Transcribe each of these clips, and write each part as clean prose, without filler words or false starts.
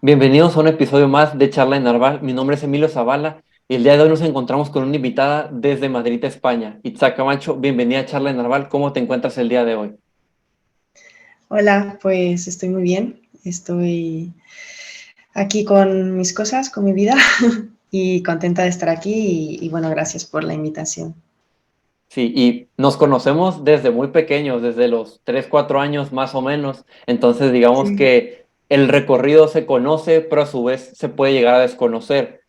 Bienvenidos a un episodio más de Charla en Narval. Mi nombre es Emilio Zavala y el día de hoy nos encontramos con una invitada desde Madrid, España. Itzá Camacho, bienvenida a Charla en Narval. ¿Cómo te encuentras el día de hoy? Hola, pues estoy muy bien. Estoy aquí con mis cosas, con mi vida y contenta de estar aquí y bueno, gracias por la invitación. Sí, y nos conocemos desde muy pequeños, desde los 3, 4 años más o menos. Entonces, digamos Sí. que el recorrido se conoce, pero a su vez se puede llegar a desconocer.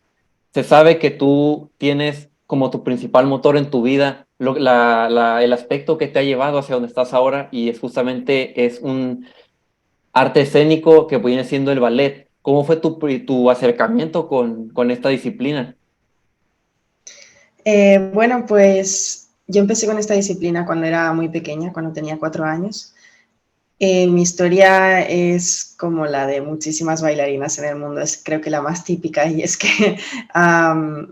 Se sabe que tú tienes como tu principal motor en tu vida el aspecto que te ha llevado hacia donde estás ahora y es justamente es un arte escénico que viene siendo el ballet. ¿Cómo fue tu acercamiento con esta disciplina? Bueno, pues yo empecé con esta disciplina cuando era muy pequeña, cuando tenía 4 años. Mi historia es como la de muchísimas bailarinas en el mundo, es creo que la más típica y es que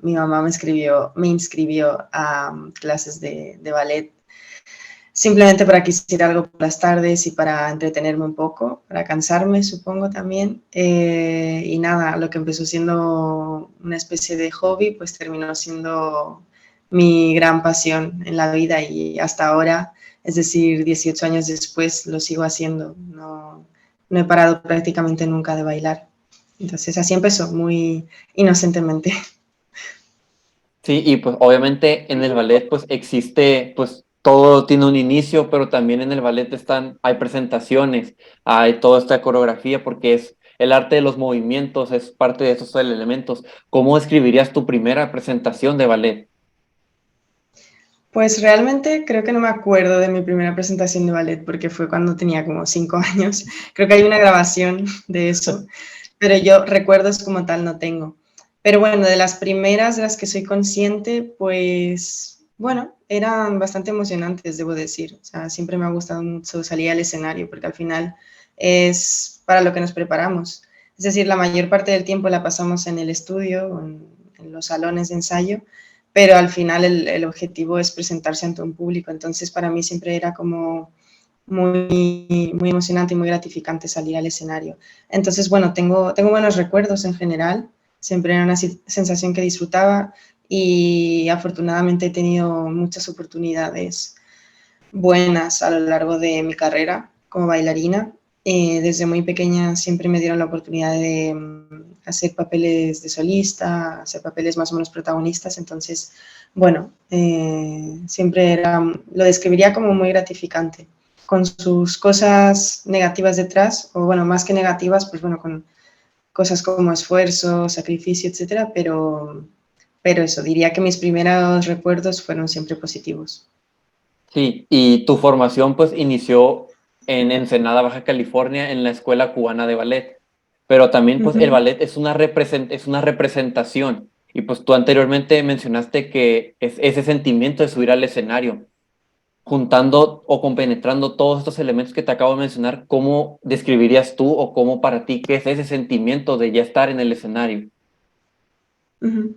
mi mamá me inscribió a clases de ballet simplemente para que hiciera algo por las tardes y para entretenerme un poco, para cansarme, supongo también. Y nada, lo que empezó siendo una especie de hobby, pues terminó siendo mi gran pasión en la vida y hasta ahora, es decir, 18 años después, lo sigo haciendo. No he parado prácticamente nunca de bailar. Entonces así empezó, muy inocentemente. Sí, y pues obviamente en el ballet pues existe, pues todo tiene un inicio, pero también en el ballet hay presentaciones, hay toda esta coreografía porque es el arte de los movimientos, es parte de esos elementos. ¿Cómo escribirías tu primera presentación de ballet? Pues realmente creo que no me acuerdo de mi primera presentación de ballet porque fue cuando tenía como 5 años. Creo que hay una grabación de eso, pero yo recuerdos como tal no tengo. Pero bueno, de las primeras de las que soy consciente, pues bueno, eran bastante emocionantes, debo decir. O sea, siempre me ha gustado mucho salir al escenario porque al final es para lo que nos preparamos. Es decir, la mayor parte del tiempo la pasamos en el estudio, en los salones de ensayo, pero al final el objetivo es presentarse ante un público. Entonces, para mí siempre era como muy emocionante y muy gratificante salir al escenario. Entonces, bueno, tengo buenos recuerdos en general, siempre era una sensación que disfrutaba y afortunadamente he tenido muchas oportunidades buenas a lo largo de mi carrera como bailarina. Desde muy pequeña siempre me dieron la oportunidad de hacer papeles de solista, hacer papeles más o menos protagonistas, entonces, bueno, siempre lo describiría como muy gratificante, con sus cosas negativas detrás, o bueno, más que negativas, pues bueno, con cosas como esfuerzo, sacrificio, etcétera, pero eso, diría que mis primeros recuerdos fueron siempre positivos. Sí, y tu formación pues inició en Ensenada, Baja California, en la Escuela Cubana de Ballet, pero también pues el Ujú. ballet es una representación y pues tú anteriormente mencionaste que es ese sentimiento de subir al escenario, juntando o compenetrando todos estos elementos que te acabo de mencionar, ¿cómo describirías tú o cómo para ti qué es ese sentimiento de ya estar en el escenario? Ujú.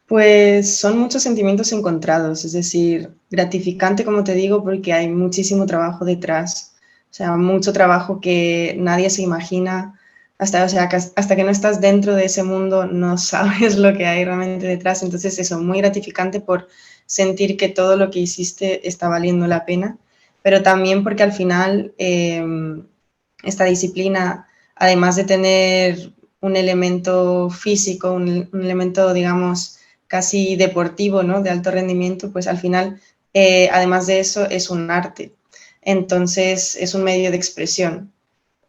Pues son muchos sentimientos encontrados, es decir, gratificante, como te digo, porque hay muchísimo trabajo detrás, o sea, mucho trabajo que nadie se imagina, hasta, o sea, hasta que no estás dentro de ese mundo no sabes lo que hay realmente detrás, entonces eso, muy gratificante por sentir que todo lo que hiciste está valiendo la pena, pero también porque al final esta disciplina, además de tener un elemento físico, un elemento, digamos, casi deportivo, ¿no? De alto rendimiento, pues al final, además de eso, es un arte. Entonces, es un medio de expresión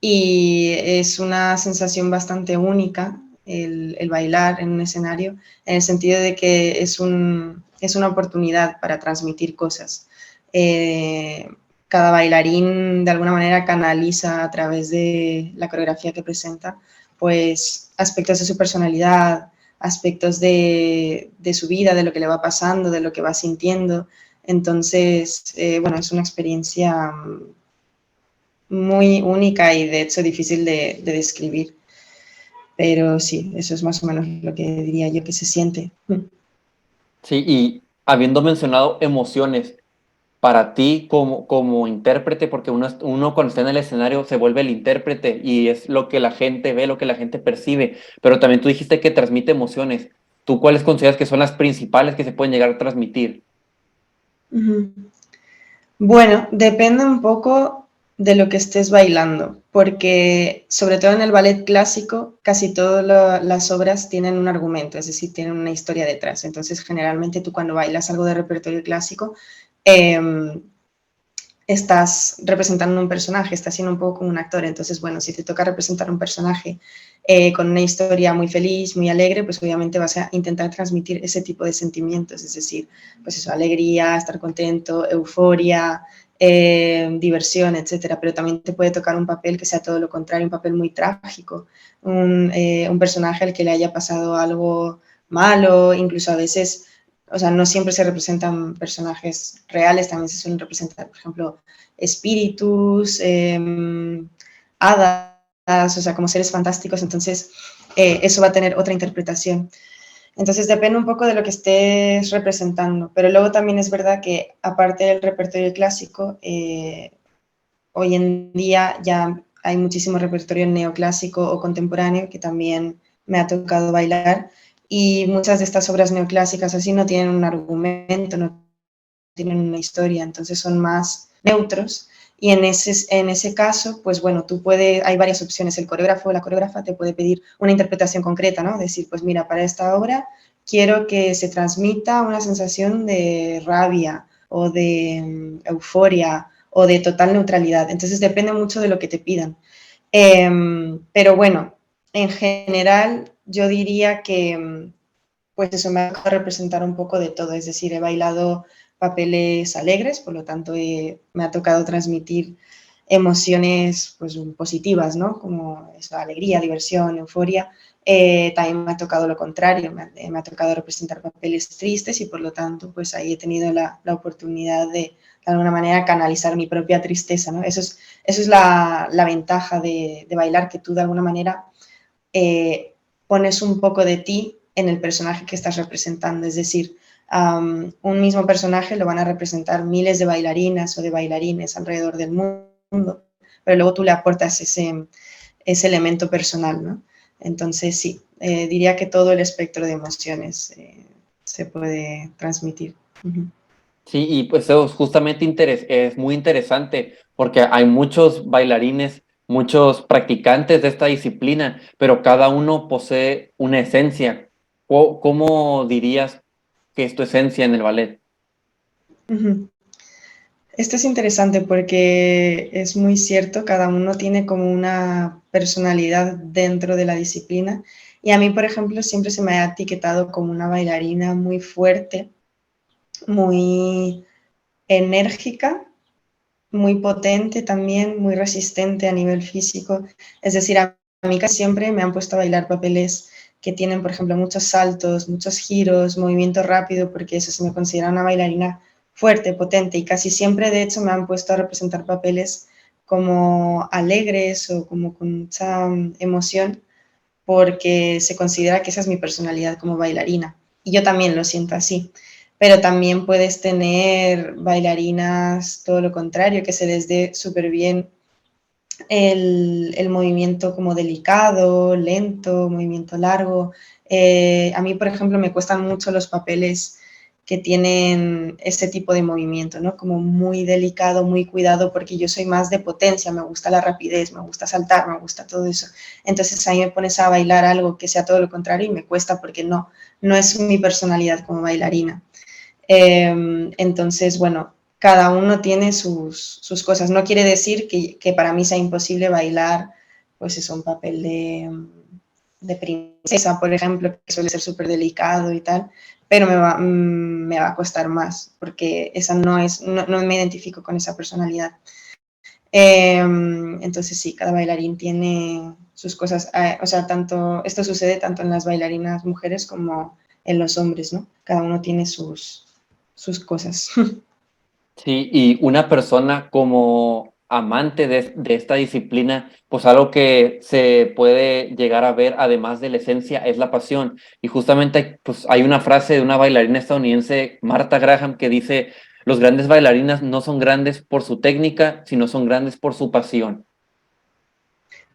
y es una sensación bastante única el bailar en un escenario, en el sentido de que es una oportunidad para transmitir cosas. Eh, Cada bailarín de alguna manera canaliza a través de la coreografía que presenta, pues aspectos de su personalidad, aspectos de su vida, de lo que le va pasando, de lo que va sintiendo. Entonces, bueno, es una experiencia muy única y de hecho difícil de describir. Pero sí, eso es más o menos lo que diría yo que se siente. Sí, y habiendo mencionado emociones, para ti como intérprete, porque uno cuando está en el escenario se vuelve el intérprete y es lo que la gente ve, lo que la gente percibe, pero también tú dijiste que transmite emociones. ¿Tú cuáles consideras que son las principales que se pueden llegar a transmitir? Ujú. Bueno, depende un poco de lo que estés bailando, porque sobre todo en el ballet clásico, casi todas las obras tienen un argumento, es decir, tienen una historia detrás. Entonces, generalmente tú cuando bailas algo de repertorio clásico, eh, estás representando un personaje, estás siendo un poco como un actor. Entonces, bueno, si te toca representar un personaje con una historia muy feliz, muy alegre, pues obviamente vas a intentar transmitir ese tipo de sentimientos, es decir, pues eso, alegría, estar contento, euforia, diversión, etcétera. Pero también te puede tocar un papel que sea todo lo contrario, un papel muy trágico, un personaje al que le haya pasado algo malo, incluso a veces, o sea, no siempre se representan personajes reales, también se suelen representar, por ejemplo, espíritus, hadas, o sea, como seres fantásticos. Entonces, eso va a tener otra interpretación. Entonces, depende un poco de lo que estés representando. Pero luego también es verdad que, aparte del repertorio clásico, hoy en día ya hay muchísimo repertorio neoclásico o contemporáneo que también me ha tocado bailar, y muchas de estas obras neoclásicas así no tienen un argumento, no tienen una historia, entonces son más neutros. Y en ese caso, pues bueno, tú puedes, hay varias opciones. El coreógrafo o la coreógrafa te puede pedir una interpretación concreta, ¿no? Decir, pues mira, para esta obra quiero que se transmita una sensación de rabia o de euforia o de total neutralidad. Entonces depende mucho de lo que te pidan. Pero bueno, en general yo diría que pues eso me ha tocado representar un poco de todo, es decir, he bailado papeles alegres, por lo tanto me ha tocado transmitir emociones pues positivas, ¿no? Como eso, alegría, diversión, euforia. También me ha tocado lo contrario, me ha tocado representar papeles tristes y por lo tanto pues ahí he tenido la oportunidad de alguna manera canalizar mi propia tristeza, ¿no? Eso es la ventaja de bailar, que tú de alguna manera pones un poco de ti en el personaje que estás representando. Es decir, un mismo personaje lo van a representar miles de bailarinas o de bailarines alrededor del mundo, pero luego tú le aportas ese elemento personal, ¿no? Entonces, sí, diría que todo el espectro de emociones se puede transmitir. Uh-huh. Sí, y pues eso es justamente es muy interesante porque hay muchos bailarines, muchos practicantes de esta disciplina, pero cada uno posee una esencia. ¿Cómo dirías que es tu esencia en el ballet? Uh-huh. Esto es interesante porque es muy cierto, cada uno tiene como una personalidad dentro de la disciplina, y a mí, por ejemplo, siempre se me ha etiquetado como una bailarina muy fuerte, muy enérgica, muy potente también, muy resistente a nivel físico. Es decir, a mí casi siempre me han puesto a bailar papeles que tienen, por ejemplo, muchos saltos, muchos giros, movimiento rápido, porque eso se me considera una bailarina fuerte, potente, y casi siempre, de hecho, me han puesto a representar papeles como alegres o como con mucha emoción, porque se considera que esa es mi personalidad como bailarina. Y yo también lo siento así. Pero también puedes tener bailarinas, todo lo contrario, que se les dé súper bien el movimiento como delicado, lento, movimiento largo. A mí, por ejemplo, me cuestan mucho los papeles que tienen ese tipo de movimiento, ¿no? Como muy delicado, muy cuidado, porque yo soy más de potencia, me gusta la rapidez, me gusta saltar, me gusta todo eso. Entonces ahí me pones a bailar algo que sea todo lo contrario y me cuesta porque no es mi personalidad como bailarina. Entonces, bueno, cada uno tiene sus cosas. No quiere decir que para mí sea imposible bailar, pues es un papel de princesa, por ejemplo, que suele ser súper delicado y tal, pero me va a costar más, porque esa no me identifico con esa personalidad. Entonces sí, cada bailarín tiene sus cosas, o sea, esto sucede tanto en las bailarinas mujeres como en los hombres, ¿no? Cada uno tiene sus cosas. Sí, y una persona como amante de esta disciplina, pues algo que se puede llegar a ver además de la esencia es la pasión. Y justamente pues hay una frase de una bailarina estadounidense, Martha Graham, que dice, Los grandes bailarines no son grandes por su técnica, sino son grandes por su pasión.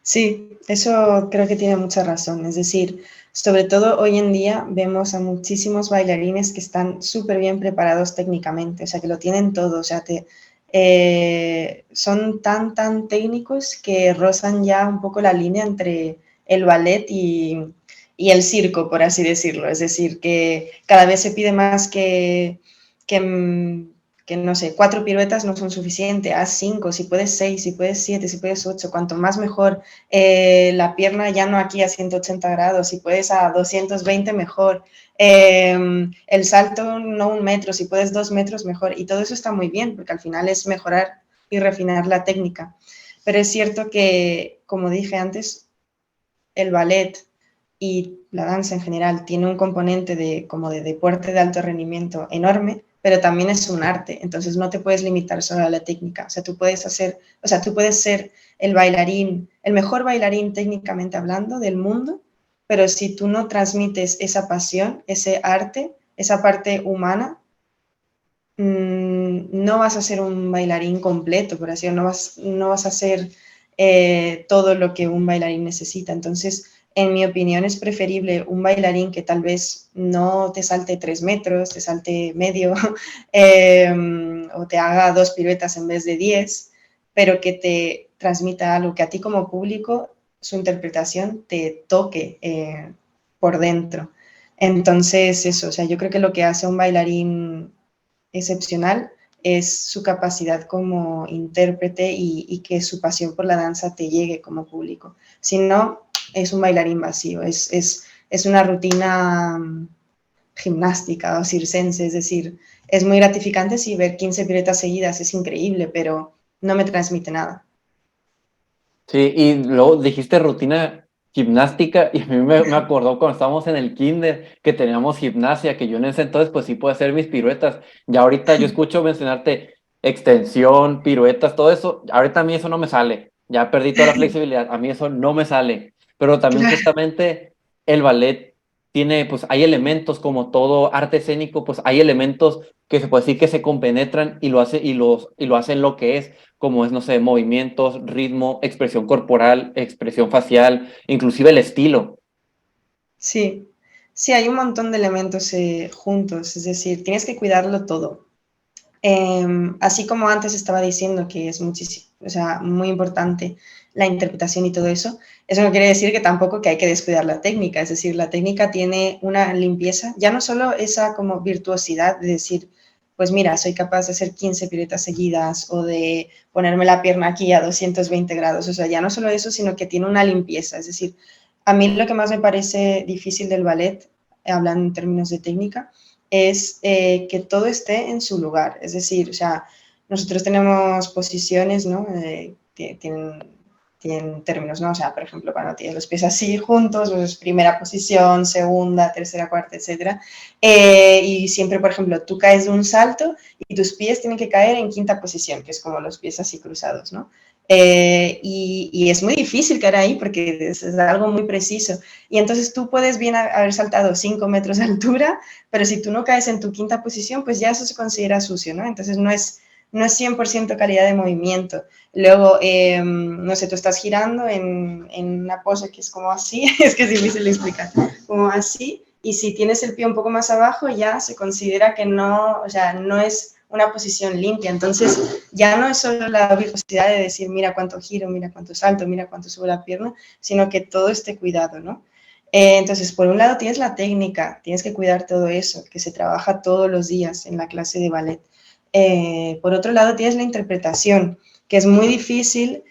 Sí, eso creo que tiene mucha razón. Es decir, sobre todo hoy en día vemos a muchísimos bailarines que están súper bien preparados técnicamente, o sea, que lo tienen todo, o sea, son tan técnicos que rozan ya un poco la línea entre el ballet y el circo, por así decirlo. Es decir, que cada vez se pide más que que no sé, 4 piruetas no son suficientes, haz 5, si puedes 6, si puedes 7, si puedes 8, cuanto más mejor. La pierna ya no aquí a 180 grados, si puedes a 220 mejor. El salto no 1 metro, si puedes 2 metros mejor. Y todo eso está muy bien, porque al final es mejorar y refinar la técnica. Pero es cierto que, como dije antes, el ballet y la danza en general tiene un componente como de deporte de alto rendimiento enorme, pero también es un arte, entonces no te puedes limitar solo a la técnica, o sea, tú puedes ser el bailarín, el mejor bailarín técnicamente hablando del mundo, pero si tú no transmites esa pasión, ese arte, esa parte humana, no vas a ser un bailarín completo, por así decirlo, no vas a ser todo lo que un bailarín necesita. Entonces, en mi opinión, es preferible un bailarín que tal vez no te salte 3 metros, te salte medio, o te haga 2 piruetas en vez de 10, pero que te transmita algo que a ti como público, su interpretación te toque por dentro. Entonces, eso, o sea, yo creo que lo que hace un bailarín excepcional es su capacidad como intérprete y que su pasión por la danza te llegue como público. Si no, es un bailarín vacío, es una rutina gimnástica o circense, es decir, es muy gratificante si ver 15 piruetas seguidas es increíble, pero no me transmite nada. Sí, y luego dijiste rutina gimnástica y a mí me acordó cuando estábamos en el kinder que teníamos gimnasia, que yo en ese entonces pues sí puedo hacer mis piruetas. Ya ahorita yo escucho mencionarte extensión, piruetas, todo eso, ahorita a mí eso no me sale. Ya perdí toda la flexibilidad, a mí eso no me sale. Pero también Claro. justamente el ballet tiene, pues hay elementos como todo arte escénico, pues hay elementos que se puede decir que se compenetran y lo hace y lo hacen lo que es como es, no sé, movimientos, ritmo, expresión corporal, expresión facial, inclusive el estilo. Sí, sí, hay un montón de elementos juntos, es decir, tienes que cuidarlo todo. Así como antes estaba diciendo que es muchísimo, o sea, muy importante la interpretación y todo eso no quiere decir que tampoco que hay que descuidar la técnica, es decir, la técnica tiene una limpieza, ya no solo esa como virtuosidad de decir, pues mira, soy capaz de hacer 15 piruetas seguidas o de ponerme la pierna aquí a 220 grados, o sea, ya no solo eso, sino que tiene una limpieza, es decir, a mí lo que más me parece difícil del ballet, hablando en términos de técnica, es que todo esté en su lugar. Es decir, o sea, nosotros tenemos posiciones, ¿no? Tienen términos, ¿no? O sea, por ejemplo, cuando tienes los pies así juntos, pues primera posición, segunda, tercera, cuarta, etcétera. Y siempre, por ejemplo, tú caes de un salto y tus pies tienen que caer en quinta posición, que es como los pies así cruzados, ¿no? Y es muy difícil caer ahí porque es algo muy preciso. Y entonces tú puedes bien haber saltado 5 metros de altura, pero si tú no caes en tu quinta posición, pues ya eso se considera sucio, ¿no? Entonces no es 100% calidad de movimiento. Luego, no sé, tú estás girando en una pose que es como así, es que es difícil de explicar, como así, y si tienes el pie un poco más abajo, ya se considera que no, o sea, no es una posición limpia. Entonces, ya no es solo la virtuosidad de decir, mira cuánto giro, mira cuánto salto, mira cuánto subo la pierna, sino que todo esté cuidado, ¿no? Entonces, por un lado tienes la técnica, tienes que cuidar todo eso, que se trabaja todos los días en la clase de ballet. Por otro lado tienes la interpretación, que es muy difícil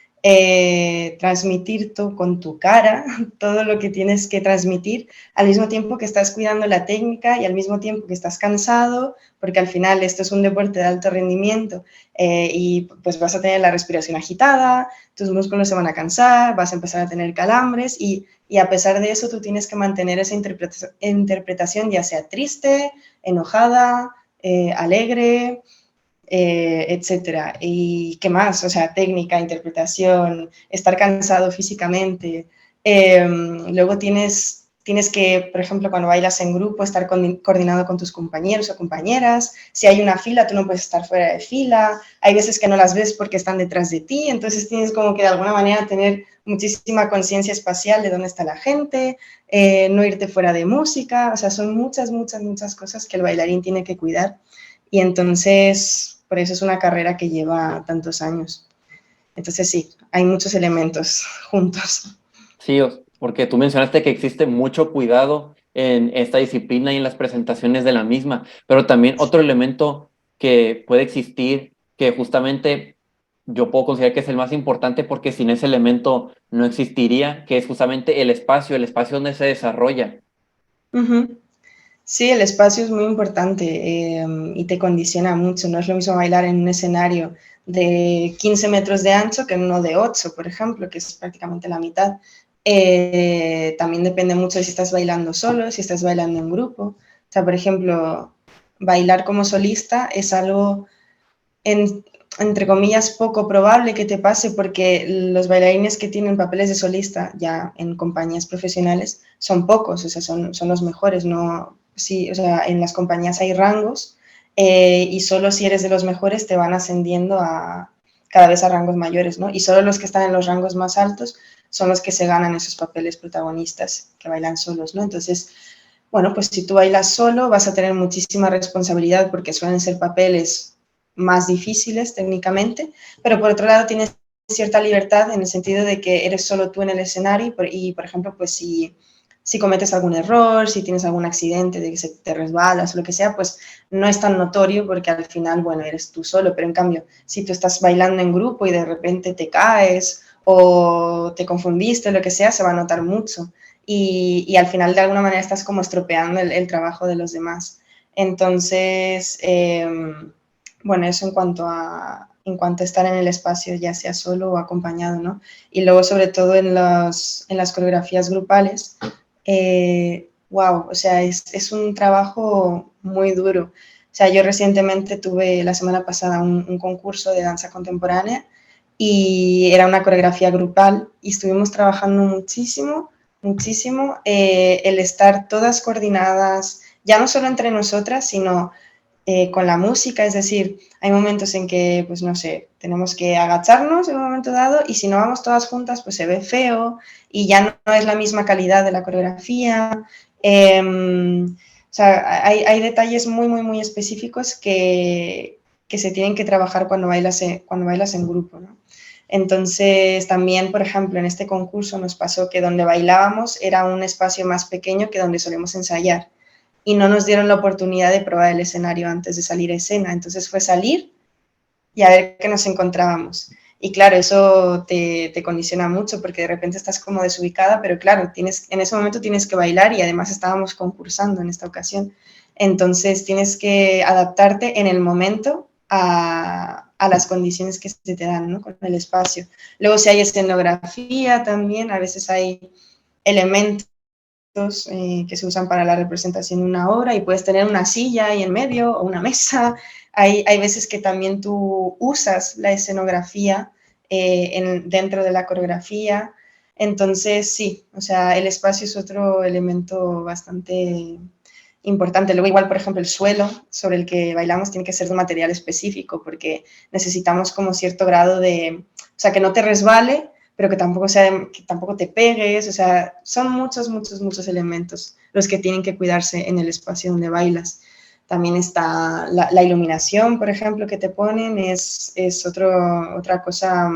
transmitir con tu cara todo lo que tienes que transmitir al mismo tiempo que estás cuidando la técnica y al mismo tiempo que estás cansado, porque al final esto es un deporte de alto rendimiento y pues vas a tener la respiración agitada, tus músculos se van a cansar, vas a empezar a tener calambres y a pesar de eso tú tienes que mantener esa interpretación ya sea triste, enojada, alegre, etcétera. ¿Y qué más? O sea, técnica, interpretación, estar cansado físicamente. Luego tienes tienes que, por ejemplo, cuando bailas en grupo, estar coordinado con tus compañeros o compañeras. Si hay una fila, tú no puedes estar fuera de fila. Hay veces que no las ves porque están detrás de ti, entonces tienes como que de alguna manera tener muchísima conciencia espacial de dónde está la gente, no irte fuera de música, o sea, son muchas, muchas, muchas cosas que el bailarín tiene que cuidar y entonces por eso es una carrera que lleva tantos años. Entonces sí, hay muchos elementos juntos. Sí, porque tú mencionaste que existe mucho cuidado en esta disciplina y en las presentaciones de la misma, pero también otro elemento que puede existir, que justamente yo puedo considerar que es el más importante porque sin ese elemento no existiría, que es justamente el espacio donde se desarrolla. Ujú. Sí, el espacio es muy importante y te condiciona mucho. No es lo mismo bailar en un escenario de 15 metros de ancho que en uno de 8, por ejemplo, que es prácticamente la mitad. También depende mucho de si estás bailando solo, si estás bailando en grupo. O sea, por ejemplo, bailar como solista es algo en, entre comillas, poco probable que te pase porque los bailarines que tienen papeles de solista ya en compañías profesionales son pocos, o sea, son los mejores, no, sí, o sea, en las compañías hay rangos y solo si eres de los mejores te van ascendiendo a cada vez a rangos mayores, ¿no? Y solo los que están en los rangos más altos son los que se ganan esos papeles protagonistas que bailan solos, ¿no? Entonces, bueno, pues si tú bailas solo vas a tener muchísima responsabilidad porque suelen ser papeles más difíciles técnicamente, pero por otro lado tienes cierta libertad en el sentido de que eres solo tú en el escenario y por ejemplo, pues si cometes algún error, si tienes algún accidente de que se te resbalas o lo que sea, pues no es tan notorio porque al final, bueno, eres tú solo, pero en cambio, si tú estás bailando en grupo y de repente te caes o te confundiste, lo que sea, se va a notar mucho y al final de alguna manera estás como estropeando el trabajo de los demás. Entonces, bueno, eso en cuanto a estar en el espacio, ya sea solo o acompañado, ¿no? Y luego, sobre todo en las coreografías grupales, wow, o sea, es un trabajo muy duro. O sea, yo recientemente tuve la semana pasada un concurso de danza contemporánea y era una coreografía grupal y estuvimos trabajando muchísimo, muchísimo el estar todas coordinadas, ya no solo entre nosotras, sino con la música, es decir, hay momentos en que, pues no sé, tenemos que agacharnos en un momento dado y si no vamos todas juntas, pues se ve feo y ya no es la misma calidad de la coreografía. O sea, hay detalles muy, muy, muy específicos que se tienen que trabajar cuando bailas en grupo, ¿no? Entonces, también, por ejemplo, en este concurso nos pasó que donde bailábamos era un espacio más pequeño que donde solemos ensayar y no nos dieron la oportunidad de probar el escenario antes de salir a escena. Entonces fue salir y a ver qué nos encontrábamos. Y claro, eso te condiciona mucho porque de repente estás como desubicada, pero claro, en ese momento tienes que bailar y además estábamos concursando en esta ocasión. Entonces tienes que adaptarte en el momento a las condiciones que se te dan, ¿no? Con el espacio. Luego si hay escenografía también, a veces hay elementos que se usan para la representación de una obra y puedes tener una silla ahí en medio o una mesa. Hay veces que también tú usas la escenografía dentro de la coreografía. Entonces, sí, o sea, el espacio es otro elemento bastante importante. Luego, igual, por ejemplo, el suelo sobre el que bailamos tiene que ser de un material específico porque necesitamos como cierto grado de, o sea, que no te resbale, pero que tampoco te pegues, o sea, son muchos, muchos, muchos elementos los que tienen que cuidarse en el espacio donde bailas. También está la iluminación, por ejemplo, que te ponen, es otra cosa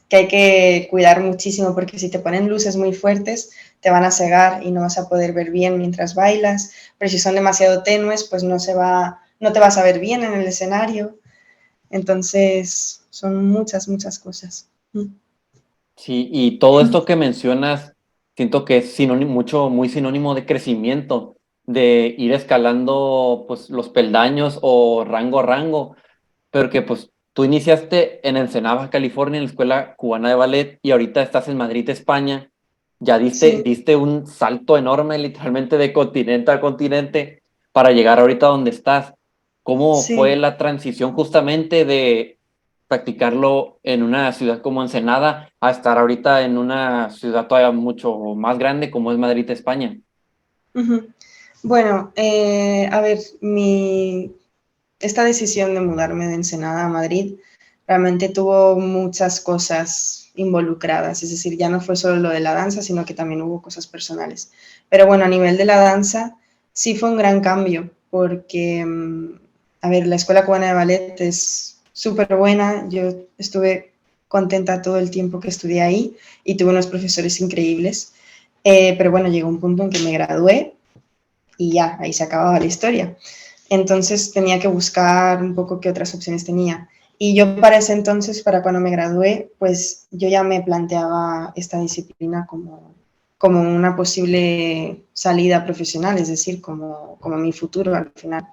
que hay que cuidar muchísimo porque si te ponen luces muy fuertes te van a cegar y no vas a poder ver bien mientras bailas, pero si son demasiado tenues pues no te vas a ver bien en el escenario. Entonces son muchas, muchas cosas. Sí, y todo esto que mencionas, siento que es sinónimo, mucho, muy sinónimo de crecimiento, de ir escalando pues los peldaños o rango a rango, pero que pues tú iniciaste en Ensenada, California, en la Escuela Cubana de Ballet y ahorita estás en Madrid, España. Ya Sí, diste un salto enorme, literalmente de continente a continente, para llegar ahorita donde estás. ¿Cómo fue sí. la transición justamente practicarlo en una ciudad como Ensenada a estar ahorita en una ciudad todavía mucho más grande como es Madrid, España? Ujú. Bueno, a ver, esta decisión de mudarme de Ensenada a Madrid realmente tuvo muchas cosas involucradas, es decir, ya no fue solo lo de la danza, sino que también hubo cosas personales. Pero bueno, a nivel de la danza sí fue un gran cambio, porque, a ver, la Escuela Cubana de Ballet es súper buena, yo estuve contenta todo el tiempo que estudié ahí y tuve unos profesores increíbles, pero bueno, llegó un punto en que me gradué y ya, ahí se acababa la historia. Entonces tenía que buscar un poco qué otras opciones tenía. Y yo para ese entonces, para cuando me gradué, pues yo ya me planteaba esta disciplina como una posible salida profesional, es decir, como mi futuro al final.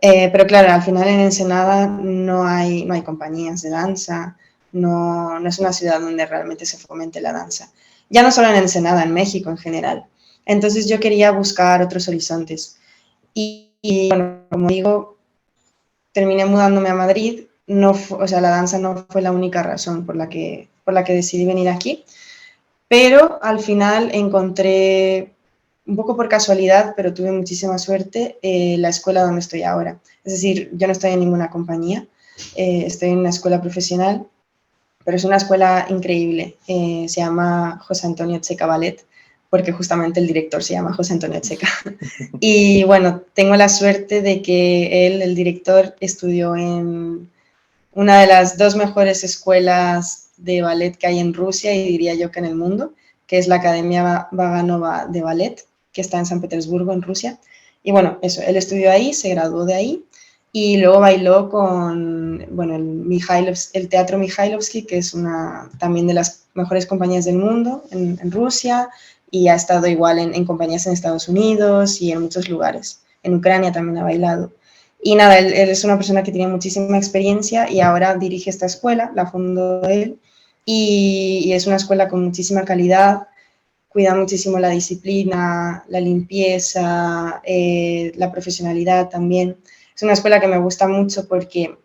Pero claro, al final en Ensenada no hay compañías de danza, no es una ciudad donde realmente se fomente la danza. Ya no solo en Ensenada, en México en general. Entonces yo quería buscar otros horizontes. Y bueno, como digo, terminé mudándome a Madrid. No o sea, la danza no fue la única razón por la que decidí venir aquí, pero al final encontré, un poco por casualidad, pero tuve muchísima suerte, la escuela donde estoy ahora. Es decir, yo no estoy en ninguna compañía, estoy en una escuela profesional, pero es una escuela increíble. Se llama José Antonio Checa Ballet, porque justamente el director se llama José Antonio Checa. Y bueno, tengo la suerte de que él, el director, estudió en una de las dos mejores escuelas de ballet que hay en Rusia y diría yo que en el mundo, que es la Academia Vaganova de Ballet, que está en San Petersburgo, en Rusia. Y bueno, eso, él estudió ahí, se graduó de ahí y luego bailó con, bueno, el Teatro Mikhailovsky, que es una también de las mejores compañías del mundo en Rusia, y ha estado igual en compañías en Estados Unidos y en muchos lugares. En Ucrania también ha bailado. Y nada, él es una persona que tiene muchísima experiencia y ahora dirige esta escuela, la fundó él, y es una escuela con muchísima calidad, cuida muchísimo la disciplina, la limpieza, la profesionalidad también. Es una escuela que me gusta mucho porque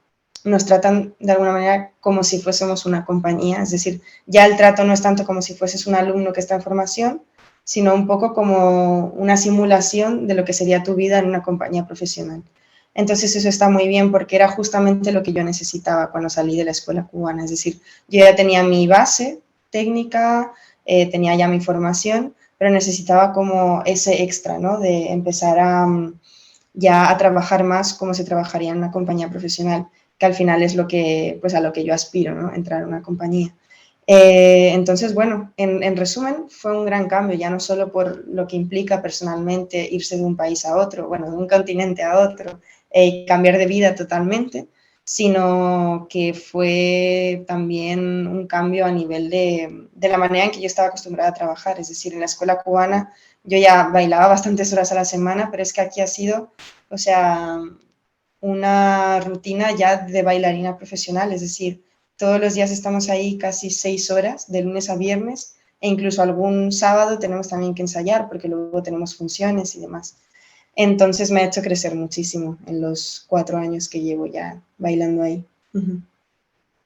nos tratan de alguna manera como si fuésemos una compañía, es decir, ya el trato no es tanto como si fueses un alumno que está en formación, sino un poco como una simulación de lo que sería tu vida en una compañía profesional. Entonces eso está muy bien porque era justamente lo que yo necesitaba cuando salí de la escuela cubana, es decir, yo ya tenía mi base técnica, tenía ya mi formación, pero necesitaba como ese extra, ¿no? De empezar ya a trabajar más como se trabajaría en una compañía profesional, que al final es pues a lo que yo aspiro, ¿no? Entrar a una compañía. Entonces, bueno, en resumen, fue un gran cambio, ya no solo por lo que implica personalmente irse de un país a otro, bueno, de un continente a otro, cambiar de vida totalmente, sino que fue también un cambio a nivel de la manera en que yo estaba acostumbrada a trabajar. Es decir, en la escuela cubana yo ya bailaba bastantes horas a la semana, pero es que aquí ha sido, o sea, una rutina ya de bailarina profesional, es decir, todos los días estamos ahí casi 6 horas, de lunes a viernes, e incluso algún sábado tenemos también que ensayar porque luego tenemos funciones y demás. Entonces me ha hecho crecer muchísimo en los 4 años que llevo ya bailando ahí. Uh-huh.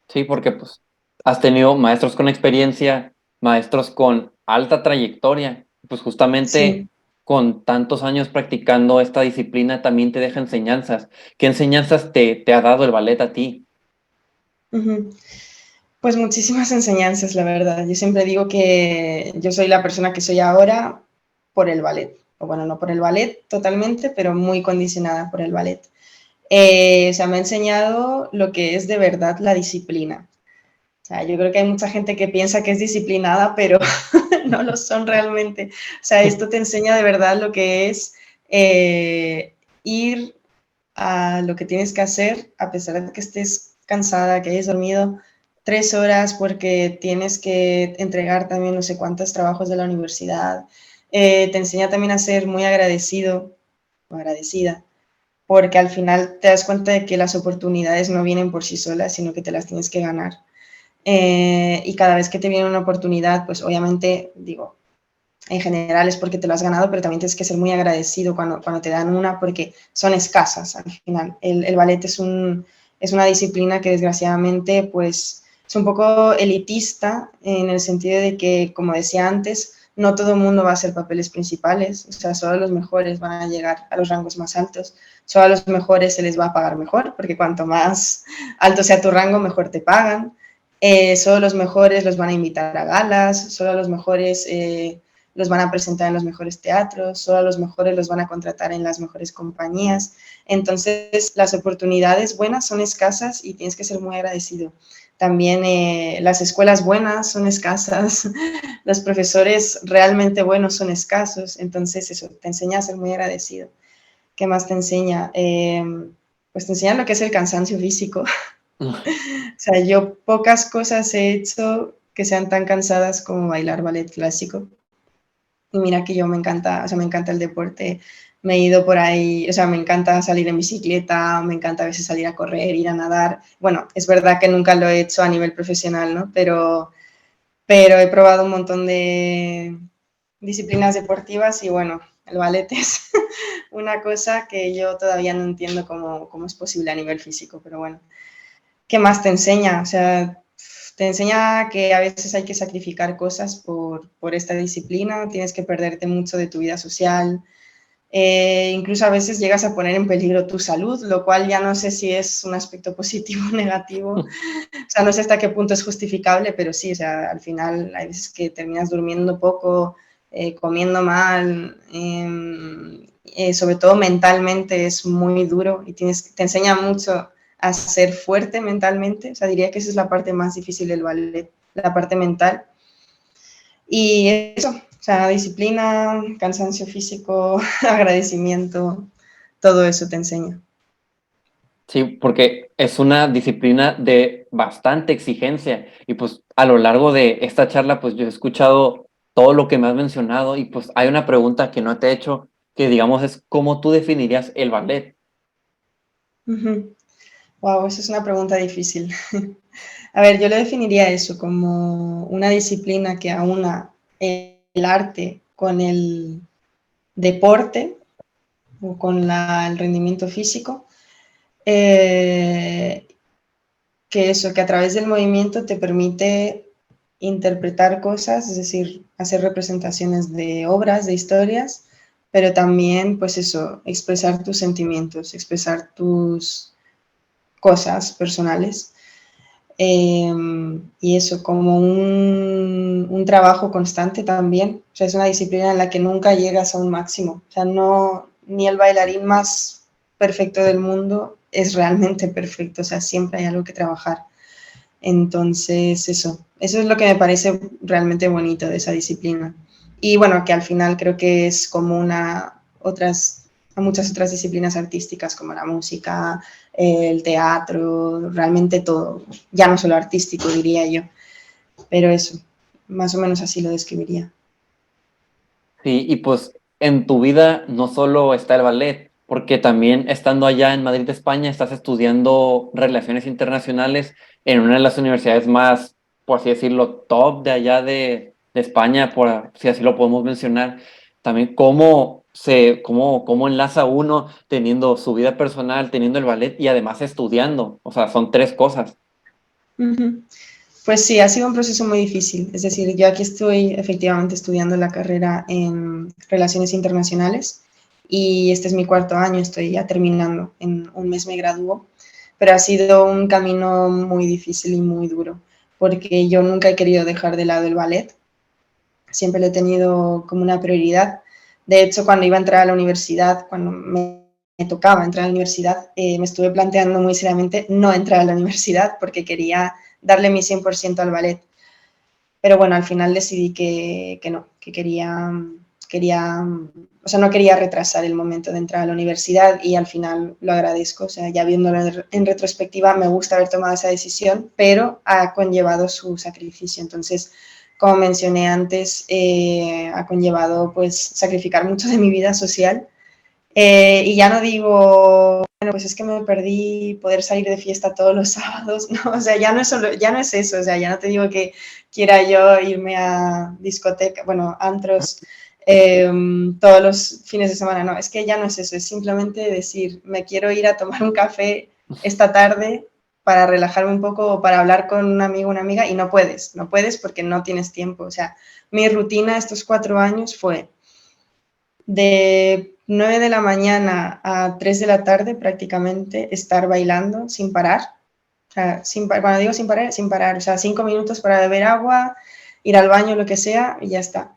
Sí, porque pues has tenido maestros con experiencia, maestros con alta trayectoria, pues justamente Sí. con tantos años practicando esta disciplina también te deja enseñanzas. ¿Qué enseñanzas te ha dado el ballet a ti? Uh-huh. Pues muchísimas enseñanzas, la verdad. Yo siempre digo que yo soy la persona que soy ahora por el ballet. O bueno, no por el ballet totalmente, pero muy condicionada por el ballet. O sea, me ha enseñado lo que es de verdad la disciplina. O sea, yo creo que hay mucha gente que piensa que es disciplinada, pero no lo son realmente. O sea, esto te enseña de verdad lo que es ir a lo que tienes que hacer, a pesar de que estés cansada, que hayas dormido 3 horas porque tienes que entregar también no sé cuántos trabajos de la universidad. Te enseña también a ser muy agradecido o agradecida, porque al final te das cuenta de que las oportunidades no vienen por sí solas, sino que te las tienes que ganar. Y cada vez que te viene una oportunidad, pues obviamente, digo, en general es porque te lo has ganado, pero también tienes que ser muy agradecido cuando te dan una, porque son escasas al final. El ballet es una disciplina que desgraciadamente pues es un poco elitista en el sentido de que, como decía antes, no todo el mundo va a hacer papeles principales, o sea, solo los mejores van a llegar a los rangos más altos, solo a los mejores se les va a pagar mejor, porque cuanto más alto sea tu rango, mejor te pagan. Solo los mejores los van a invitar a galas, solo a los mejores los van a presentar en los mejores teatros, solo a los mejores los van a contratar en las mejores compañías. Entonces, las oportunidades buenas son escasas y tienes que ser muy agradecido. También las escuelas buenas son escasas, los profesores realmente buenos son escasos, entonces eso, te enseña a ser muy agradecido. ¿Qué más te enseña? Pues te enseña lo que es el cansancio físico. O sea, yo pocas cosas he hecho que sean tan cansadas como bailar ballet clásico. Y mira que yo me encanta, o sea, me encanta el deporte, me he ido por ahí, o sea, me encanta salir en bicicleta, me encanta a veces salir a correr, ir a nadar. Bueno, es verdad que nunca lo he hecho a nivel profesional, ¿no? Pero he probado un montón de disciplinas deportivas y bueno, el ballet es una cosa que yo todavía no entiendo cómo es posible a nivel físico, pero bueno. ¿Qué más te enseña? O sea, te enseña que a veces hay que sacrificar cosas por esta disciplina, tienes que perderte mucho de tu vida social, incluso a veces llegas a poner en peligro tu salud, lo cual ya no sé si es un aspecto positivo o negativo, o sea, no sé hasta qué punto es justificable, pero sí, o sea, al final hay veces que terminas durmiendo poco, comiendo mal, sobre todo mentalmente es muy duro y te enseña mucho a ser fuerte mentalmente, o sea, diría que esa es la parte más difícil del ballet, la parte mental. Y eso, o sea, disciplina, cansancio físico, agradecimiento, todo eso te enseña. Sí, porque es una disciplina de bastante exigencia y pues a lo largo de esta charla pues yo he escuchado todo lo que me has mencionado y pues hay una pregunta que no te he hecho que digamos es ¿cómo tú definirías el ballet? Wow, esa es una pregunta difícil. A ver, yo lo definiría eso como una disciplina que aúna el arte con el deporte o con el rendimiento físico, eh, que eso, que a través del movimiento te permite interpretar cosas, es decir, hacer representaciones de obras, de historias, pero también, pues eso, expresar tus sentimientos, expresar tus cosas personales. Y eso, como un trabajo constante también. O sea, es una disciplina en la que nunca llegas a un máximo. O sea, no, ni el bailarín más perfecto del mundo es realmente perfecto. O sea, siempre hay algo que trabajar. Entonces, eso es lo que me parece realmente bonito de esa disciplina. Y bueno, que al final creo que es común a muchas otras disciplinas artísticas como la música, el teatro, realmente todo, ya no solo artístico diría yo, pero eso, más o menos así lo describiría. Sí, y pues en tu vida no solo está el ballet, porque también estando allá en Madrid, España, estás estudiando relaciones internacionales en una de las universidades más, por así decirlo, top de allá de España, por si así lo podemos mencionar. También cómo enlaza uno teniendo su vida personal, teniendo el ballet y además estudiando. O sea, son tres cosas. Uh -huh. Pues sí, ha sido un proceso muy difícil. Es decir, yo aquí estoy efectivamente estudiando la carrera en Relaciones Internacionales y este es mi cuarto año, estoy ya terminando. En un mes me gradúo, pero ha sido un camino muy difícil y muy duro porque yo nunca he querido dejar de lado el ballet, siempre lo he tenido como una prioridad. De hecho, cuando iba a entrar a la universidad, cuando me tocaba entrar a la universidad, me estuve planteando muy seriamente no entrar a la universidad porque quería darle mi 100% al ballet. Pero bueno, al final decidí que no, que o sea, no quería retrasar el momento de entrar a la universidad y al final lo agradezco. O sea, ya viéndolo en retrospectiva, me gusta haber tomado esa decisión, pero ha conllevado su sacrificio. Entonces, como mencioné antes, ha conllevado pues sacrificar mucho de mi vida social. Y ya no digo, bueno, pues es que me perdí poder salir de fiesta todos los sábados, no, o sea, ya no es eso, o sea, ya no te digo que quiera yo irme a discoteca, bueno, antros todos los fines de semana, no, es que ya no es eso, es simplemente decir, me quiero ir a tomar un café esta tarde para relajarme un poco o para hablar con un amigo o una amiga y no puedes porque no tienes tiempo. O sea, mi rutina estos 4 años fue de 9 de la mañana a 3 de la tarde prácticamente estar bailando sin parar. O sea, cuando digo sin parar, o sea, 5 minutos para beber agua, ir al baño, lo que sea, y ya está.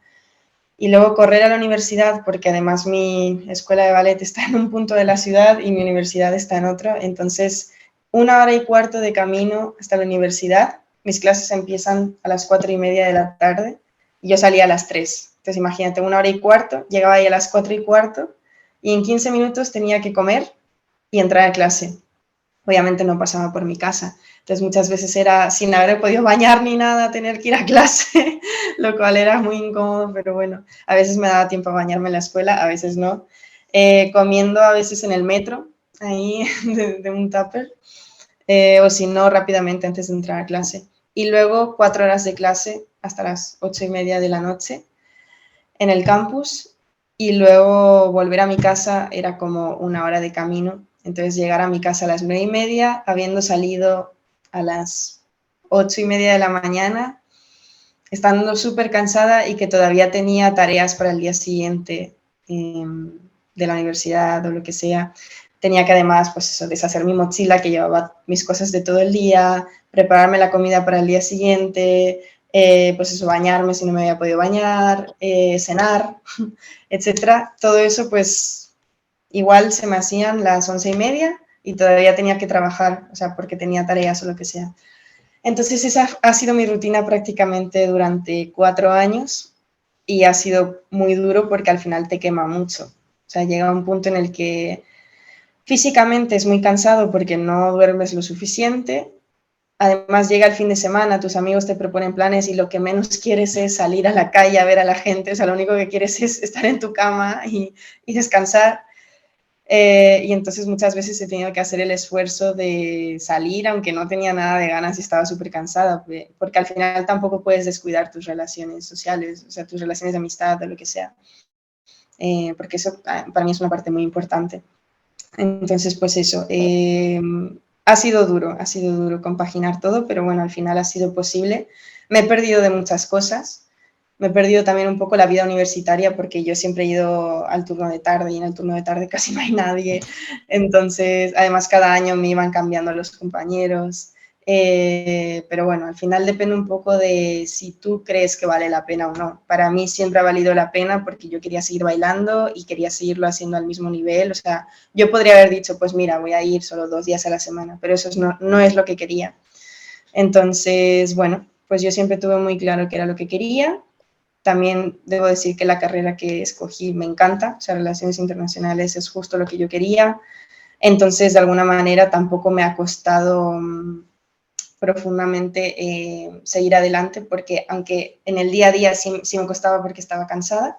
Y luego correr a la universidad, porque además mi escuela de ballet está en un punto de la ciudad y mi universidad está en otro. Entonces, 1 hora y cuarto de camino hasta la universidad. Mis clases empiezan a las 4:30 de la tarde y yo salía a las 3. Entonces, imagínate, 1 hora y cuarto, llegaba ahí a las 4:15 y en 15 minutos tenía que comer y entrar a clase. Obviamente no pasaba por mi casa. Entonces muchas veces era sin haber podido bañar ni nada, tener que ir a clase, lo cual era muy incómodo, pero bueno, a veces me daba tiempo a bañarme en la escuela, a veces no. Comiendo a veces en el metro, ahí de un tupper, o si no, rápidamente antes de entrar a clase. Y luego 4 horas de clase hasta las 8:30 de la noche en el campus y luego volver a mi casa era como 1 hora de camino. Entonces llegar a mi casa a las 9:30, habiendo salido a las 8:30 de la mañana, estando súper cansada y que todavía tenía tareas para el día siguiente de la universidad o lo que sea. Tenía que además, pues eso, deshacer mi mochila que llevaba mis cosas de todo el día, prepararme la comida para el día siguiente, pues eso, bañarme si no me había podido bañar, cenar, etcétera. Todo eso, pues igual se me hacían las 11:30 y todavía tenía que trabajar, o sea, porque tenía tareas o lo que sea. Entonces esa ha sido mi rutina prácticamente durante 4 años y ha sido muy duro porque al final te quema mucho. O sea, llega un punto en el que físicamente es muy cansado porque no duermes lo suficiente. Además llega el fin de semana, tus amigos te proponen planes y lo que menos quieres es salir a la calle a ver a la gente. O sea, lo único que quieres es estar en tu cama y descansar. Y entonces muchas veces he tenido que hacer el esfuerzo de salir, aunque no tenía nada de ganas y estaba súper cansada, porque al final tampoco puedes descuidar tus relaciones sociales, o sea, tus relaciones de amistad o lo que sea, porque eso para mí es una parte muy importante. Entonces, pues eso, ha sido duro compaginar todo, pero bueno, al final ha sido posible. Me he perdido de muchas cosas, me he perdido también un poco la vida universitaria porque yo siempre he ido al turno de tarde y en el turno de tarde casi no hay nadie. Entonces, además cada año me iban cambiando los compañeros. Pero bueno, al final depende un poco de si tú crees que vale la pena o no. Para mí siempre ha valido la pena porque yo quería seguir bailando y quería seguirlo haciendo al mismo nivel. O sea, yo podría haber dicho, pues mira, voy a ir solo 2 días a la semana, pero eso no es lo que quería. Entonces, bueno, pues yo siempre tuve muy claro que era lo que quería. También debo decir que la carrera que escogí me encanta, o sea, relaciones internacionales es justo lo que yo quería. Entonces, de alguna manera, tampoco me ha costado profundamente seguir adelante, porque aunque en el día a día sí me costaba porque estaba cansada,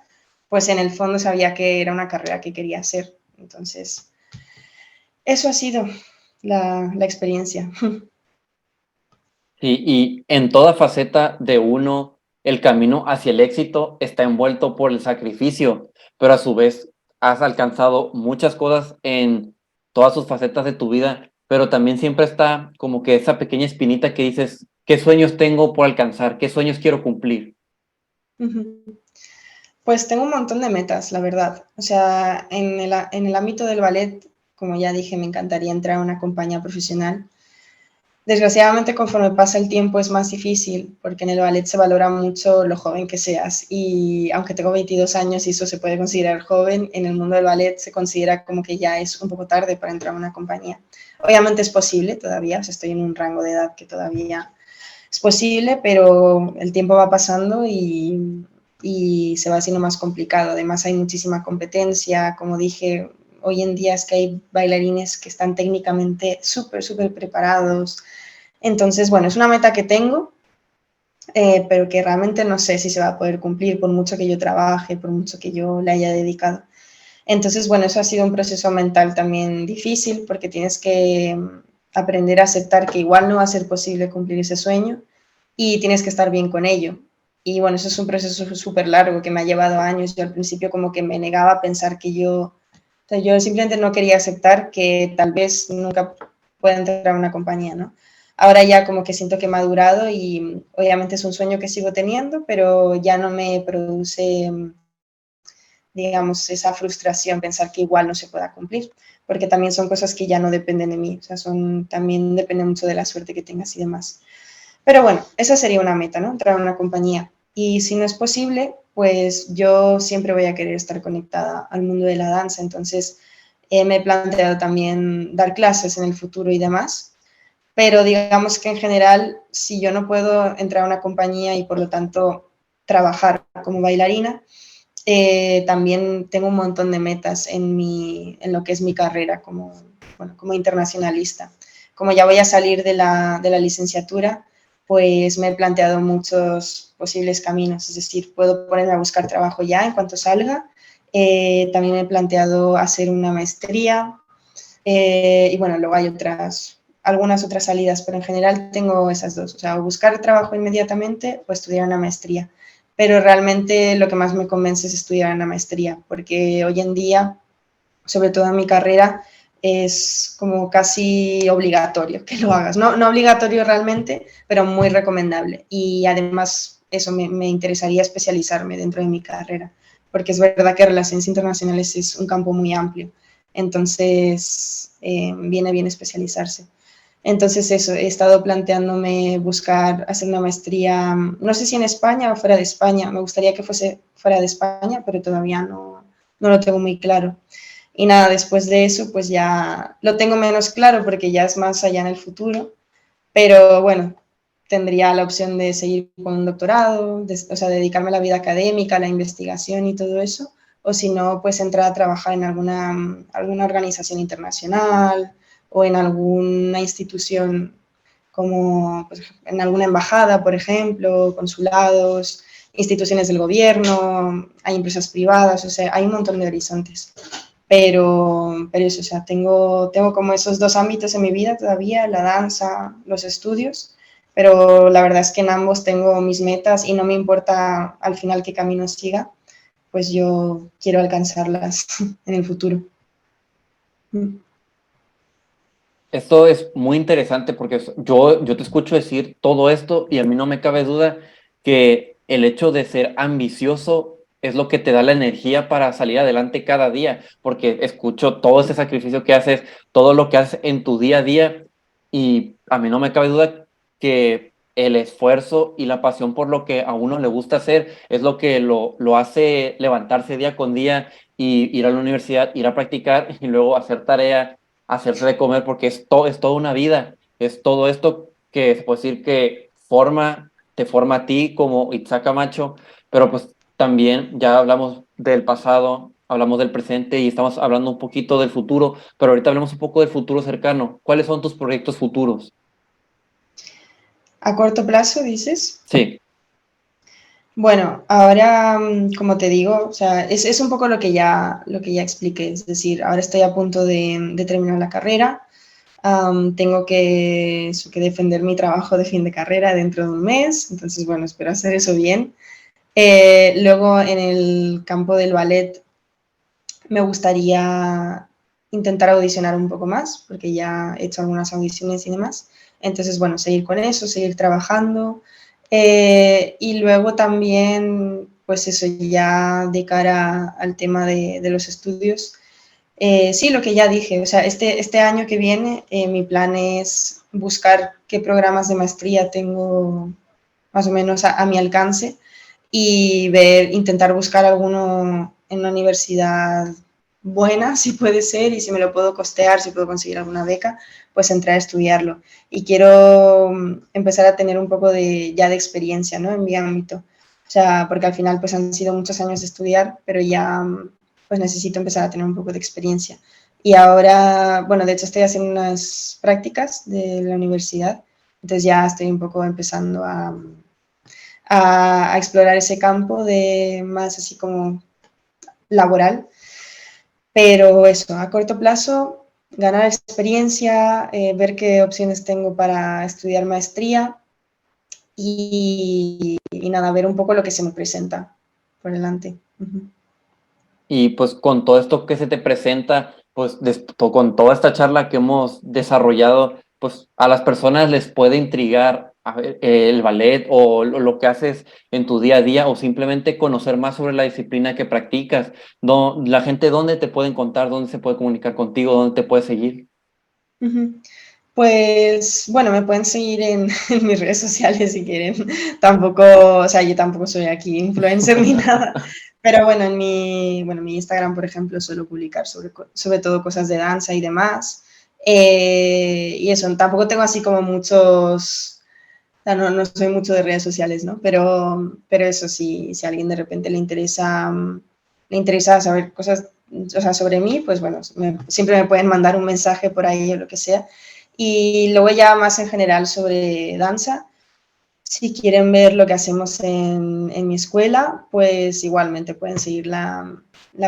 pues en el fondo sabía que era una carrera que quería hacer. Entonces, eso ha sido la experiencia. Y en toda faceta de uno, el camino hacia el éxito está envuelto por el sacrificio, pero a su vez has alcanzado muchas cosas en todas sus facetas de tu vida, pero también siempre está como que esa pequeña espinita que dices, ¿qué sueños tengo por alcanzar? ¿Qué sueños quiero cumplir? Pues tengo un montón de metas, la verdad. O sea, en el ámbito del ballet, como ya dije, me encantaría entrar a una compañía profesional. Desgraciadamente, conforme pasa el tiempo es más difícil, porque en el ballet se valora mucho lo joven que seas. Y aunque tengo 22 años y eso se puede considerar joven, en el mundo del ballet se considera como que ya es un poco tarde para entrar a una compañía. Obviamente es posible todavía, o sea, estoy en un rango de edad que todavía es posible, pero el tiempo va pasando y se va haciendo más complicado. Además hay muchísima competencia, como dije, hoy en día es que hay bailarines que están técnicamente súper, súper preparados. Entonces, bueno, es una meta que tengo, pero que realmente no sé si se va a poder cumplir por mucho que yo trabaje, por mucho que yo le haya dedicado. Entonces, bueno, eso ha sido un proceso mental también difícil porque tienes que aprender a aceptar que igual no va a ser posible cumplir ese sueño y tienes que estar bien con ello. Y bueno, eso es un proceso súper largo que me ha llevado años. Yo al principio como que me negaba a pensar que yo, o sea, yo simplemente no quería aceptar que tal vez nunca pueda entrar a una compañía, ¿no? Ahora ya como que siento que he madurado y obviamente es un sueño que sigo teniendo, pero ya no me produce, digamos, esa frustración pensar que igual no se pueda cumplir, porque también son cosas que ya no dependen de mí, o sea, también depende mucho de la suerte que tengas y demás. Pero bueno, esa sería una meta, ¿no? Entrar a una compañía. Y si no es posible, pues yo siempre voy a querer estar conectada al mundo de la danza, entonces me he planteado también dar clases en el futuro y demás, pero digamos que en general, si yo no puedo entrar a una compañía y por lo tanto trabajar como bailarina, también tengo un montón de metas en lo que es mi carrera como, bueno, como internacionalista. Como ya voy a salir de la licenciatura, pues me he planteado muchos posibles caminos, es decir, puedo ponerme a buscar trabajo ya en cuanto salga. También me he planteado hacer una maestría y bueno, luego hay algunas otras salidas, pero en general tengo esas dos, o sea, o buscar trabajo inmediatamente o estudiar una maestría. Pero realmente lo que más me convence es estudiar una maestría, porque hoy en día, sobre todo en mi carrera, es como casi obligatorio que lo hagas. No, no obligatorio realmente, pero muy recomendable. Y además eso me interesaría especializarme dentro de mi carrera, porque es verdad que relaciones internacionales es un campo muy amplio. Entonces, viene bien especializarse. Entonces eso, he estado planteándome buscar hacer una maestría, no sé si en España o fuera de España. Me gustaría que fuese fuera de España, pero todavía no lo tengo muy claro. Y nada, después de eso, pues ya lo tengo menos claro porque ya es más allá en el futuro. Pero bueno, tendría la opción de seguir con un doctorado, o sea, dedicarme a la vida académica, a la investigación y todo eso. O si no, pues entrar a trabajar en alguna organización internacional o en alguna institución como pues, en alguna embajada, por ejemplo, consulados, instituciones del gobierno, hay empresas privadas, o sea, hay un montón de horizontes. Pero eso, o sea, tengo como esos dos ámbitos en mi vida todavía, la danza, los estudios, pero la verdad es que en ambos tengo mis metas y no me importa al final qué camino siga, pues yo quiero alcanzarlas en el futuro. Esto es muy interesante porque yo te escucho decir todo esto y a mí no me cabe duda que el hecho de ser ambicioso es lo que te da la energía para salir adelante cada día, porque escucho todo ese sacrificio que haces, todo lo que haces en tu día a día y a mí no me cabe duda que el esfuerzo y la pasión por lo que a uno le gusta hacer es lo que lo hace levantarse día con día y ir a la universidad, ir a practicar y luego hacer tarea, hacerse de comer, porque es toda una vida, es todo esto que se puede decir que te forma a ti como Itzhak Camacho, pero pues también ya hablamos del pasado, hablamos del presente y estamos hablando un poquito del futuro, pero ahorita hablamos un poco del futuro cercano. ¿Cuáles son tus proyectos futuros? A corto plazo, dices. Sí, Bueno, ahora, como te digo, o sea, es un poco lo que ya expliqué, es decir, ahora estoy a punto de terminar la carrera. Tengo que defender mi trabajo de fin de carrera dentro de un mes, entonces, bueno, espero hacer eso bien. Luego, en el campo del ballet, me gustaría intentar audicionar un poco más, porque ya he hecho algunas audiciones y demás. Entonces, bueno, seguir con eso, seguir trabajando. Y luego también, pues eso, ya de cara al tema de los estudios, sí, lo que ya dije, o sea, este año que viene mi plan es buscar qué programas de maestría tengo más o menos a mi alcance y intentar buscar alguno en una universidad buena, si puede ser, y si me lo puedo costear, si puedo conseguir alguna beca, pues entrar a estudiarlo. Y quiero empezar a tener un poco ya de experiencia, ¿no? En mi ámbito. O sea, porque al final pues han sido muchos años de estudiar, pero ya pues necesito empezar a tener un poco de experiencia. Y ahora, bueno, de hecho estoy haciendo unas prácticas de la universidad, entonces ya estoy un poco empezando a explorar ese campo de más así como laboral. Pero eso, a corto plazo, ganar experiencia, ver qué opciones tengo para estudiar maestría y nada, ver un poco lo que se me presenta por delante. y pues con todo esto que se te presenta, pues con toda esta charla que hemos desarrollado, pues a las personas les puede intrigar a ver, el ballet o lo que haces en tu día a día o simplemente conocer más sobre la disciplina que practicas. No, la gente, ¿dónde te puede encontrar? ¿Dónde se puede comunicar contigo? ¿Dónde te puede seguir? Ujú. Pues bueno, me pueden seguir en mis redes sociales si quieren. Tampoco, o sea, yo tampoco soy aquí influencer ni nada. Pero bueno, mi Instagram, por ejemplo, suelo publicar sobre todo cosas de danza y demás. Y eso, tampoco tengo así como muchos, o sea, no soy mucho de redes sociales, ¿no? Pero eso sí, si a alguien de repente le interesa saber cosas, o sea, sobre mí, pues bueno, siempre me pueden mandar un mensaje por ahí o lo que sea. Y luego ya más en general sobre danza, si quieren ver lo que hacemos en mi escuela, pues igualmente pueden seguir la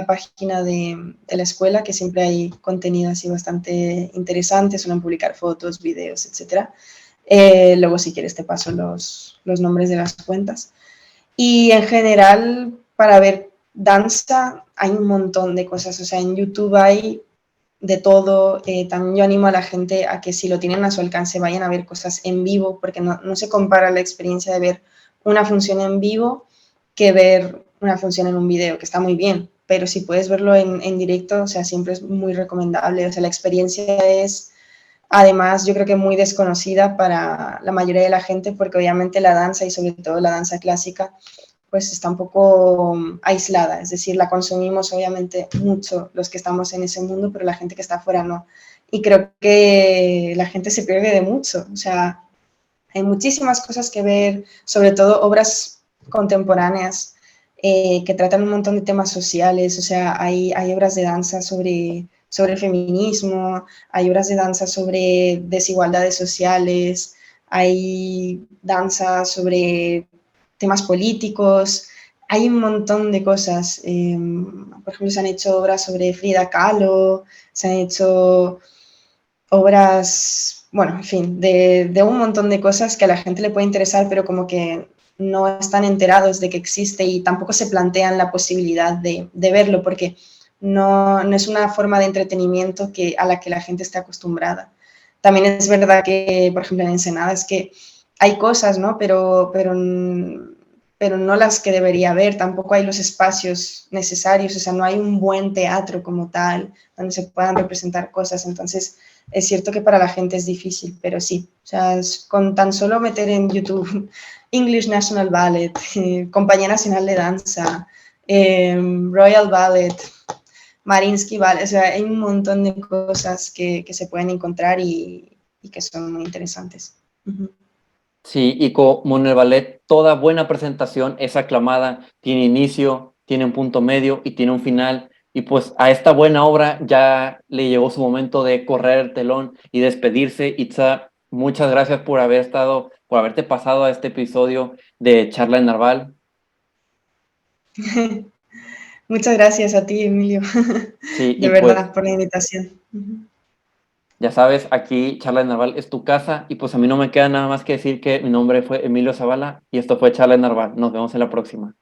página de la escuela, que siempre hay contenido así bastante interesante, suelen publicar fotos, videos, etcétera. Luego, si quieres, te paso los nombres de las cuentas. Y en general, para ver danza, hay un montón de cosas. O sea, en YouTube hay de todo. También yo animo a la gente a que si lo tienen a su alcance vayan a ver cosas en vivo, porque no se compara la experiencia de ver una función en vivo que ver una función en un video, que está muy bien, pero si puedes verlo en directo, o sea, siempre es muy recomendable. O sea, la experiencia es, además, yo creo que muy desconocida para la mayoría de la gente, porque obviamente la danza y sobre todo la danza clásica pues está un poco aislada, es decir, la consumimos obviamente mucho los que estamos en ese mundo, pero la gente que está afuera no. Y creo que la gente se pierde de mucho, o sea, hay muchísimas cosas que ver, sobre todo obras contemporáneas que tratan un montón de temas sociales, o sea, hay obras de danza sobre el feminismo, hay obras de danza sobre desigualdades sociales, hay danza sobre temas políticos, hay un montón de cosas. Por ejemplo, se han hecho obras sobre Frida Kahlo, se han hecho obras, bueno, en fin, de un montón de cosas que a la gente le puede interesar, pero como que no están enterados de que existe y tampoco se plantean la posibilidad de verlo, porque no es una forma de entretenimiento a la que la gente está acostumbrada. También es verdad que, por ejemplo, en Ensenada es que hay cosas, ¿no? Pero no las que debería haber, tampoco hay los espacios necesarios, o sea, no hay un buen teatro como tal, donde se puedan representar cosas, entonces es cierto que para la gente es difícil, pero sí, o sea, con tan solo meter en YouTube English National Ballet, Compañía Nacional de Danza, Royal Ballet, Mariinsky Ballet, o sea, hay un montón de cosas que se pueden encontrar y que son muy interesantes. Uh-huh. Sí, y como en el ballet, toda buena presentación es aclamada, tiene inicio, tiene un punto medio y tiene un final. Y pues a esta buena obra ya le llegó su momento de correr el telón y despedirse. Itza, muchas gracias por haber estado, por haberte pasado a este episodio de Charla en Narval. Muchas gracias a ti, Emilio, Sí, de y pues verdad, por la invitación. Uh-huh. ya sabes, aquí Charla en Narval es tu casa y pues a mí no me queda nada más que decir que mi nombre fue Emilio Zavala y esto fue Charla en Narval. Nos vemos en la próxima.